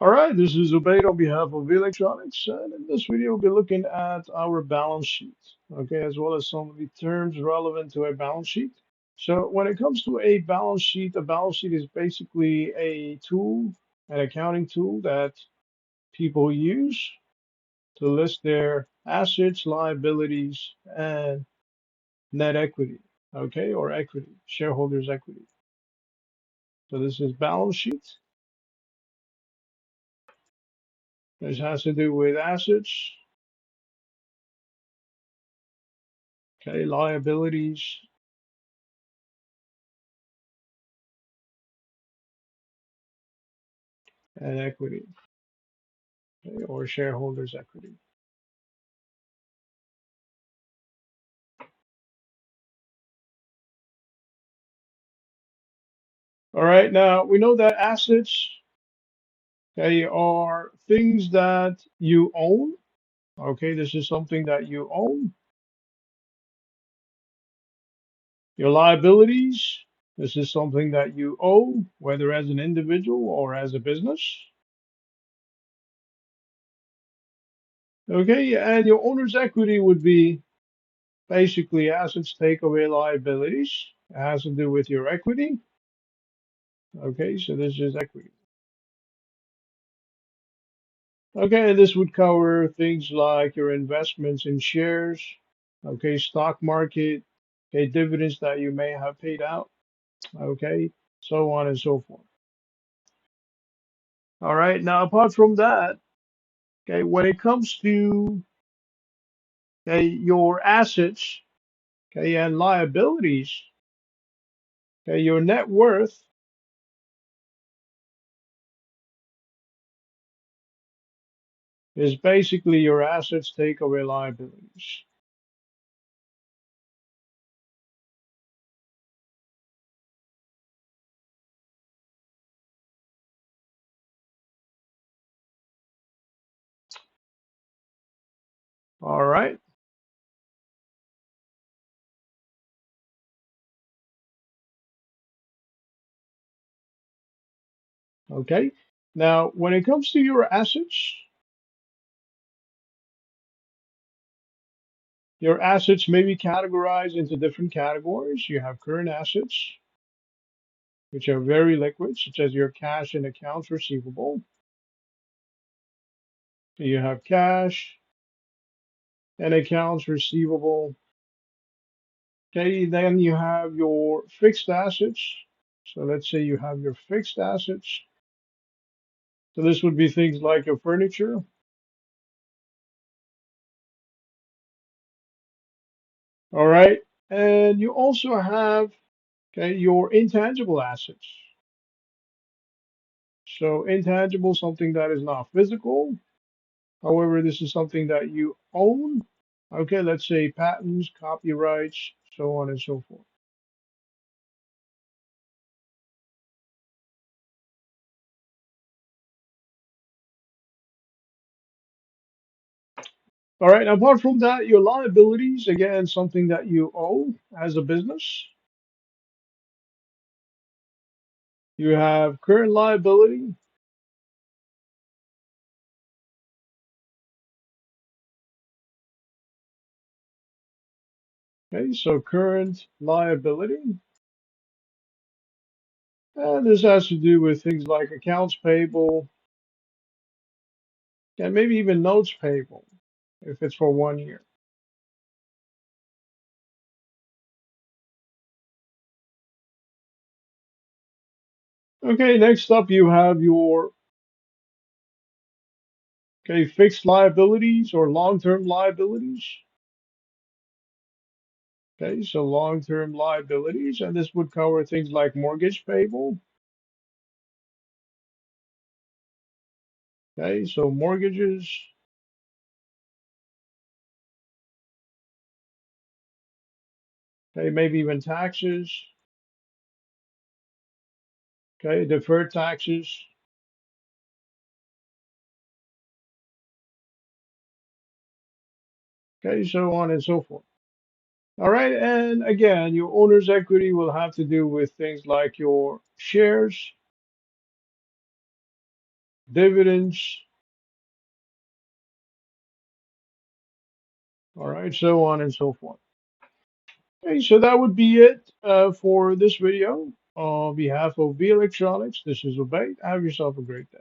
All right, this is Ubaid on behalf of Electronics, and in this video we'll be looking at our balance sheet, okay, as well as some of the terms relevant to a balance sheet. So when it comes to a balance sheet is basically a tool, an accounting tool that people use to list their assets, liabilities, and net equity, okay, or equity, shareholders' equity. So this is balance sheet. This has to do with assets, okay, liabilities, and equity, okay, or shareholders' equity. All right, now we know that assets, okay, are things that you own. Okay, this is something that you own. Your liabilities, this is something that you owe, whether as an individual or as a business. Okay, and your owner's equity would be basically assets take away liabilities. It has to do with your equity. Okay, so this is equity. Okay, this would cover things like your investments in shares, okay, stock market, okay, dividends that you may have paid out, okay, so on and so forth. All right, now apart from that, okay, when it comes to okay, your assets, okay, and liabilities, okay, your net worth is basically your assets take away liabilities. All right, okay. Now, when it comes to your assets, your assets may be categorized into different categories. You have current assets, which are very liquid, such as your cash and accounts receivable. So you have cash and accounts receivable. Okay, then you have your fixed assets. So let's say you have your fixed assets. So this would be things like your furniture. All right. And you also have okay your intangible assets. So intangible, something that is not physical. However, this is something that you own. Okay, let's say patents, copyrights, so on and so forth. All right, apart from that, your liabilities, again, something that you owe as a business. You have current liability. Okay, so current liability. And this has to do with things like accounts payable and maybe even notes payable if it's for 1 year. Okay, next up you have your okay fixed liabilities or long-term liabilities. Okay, so long-term liabilities, and this would cover things like mortgage payable. Okay, so mortgages, okay, maybe even taxes, okay, deferred taxes, okay, so on and so forth. All right, and again, your owner's equity will have to do with things like your shares, dividends, all right, so on and so forth. Okay, so that would be it for this video. On behalf of V Electronics, this is Obey. Have yourself a great day.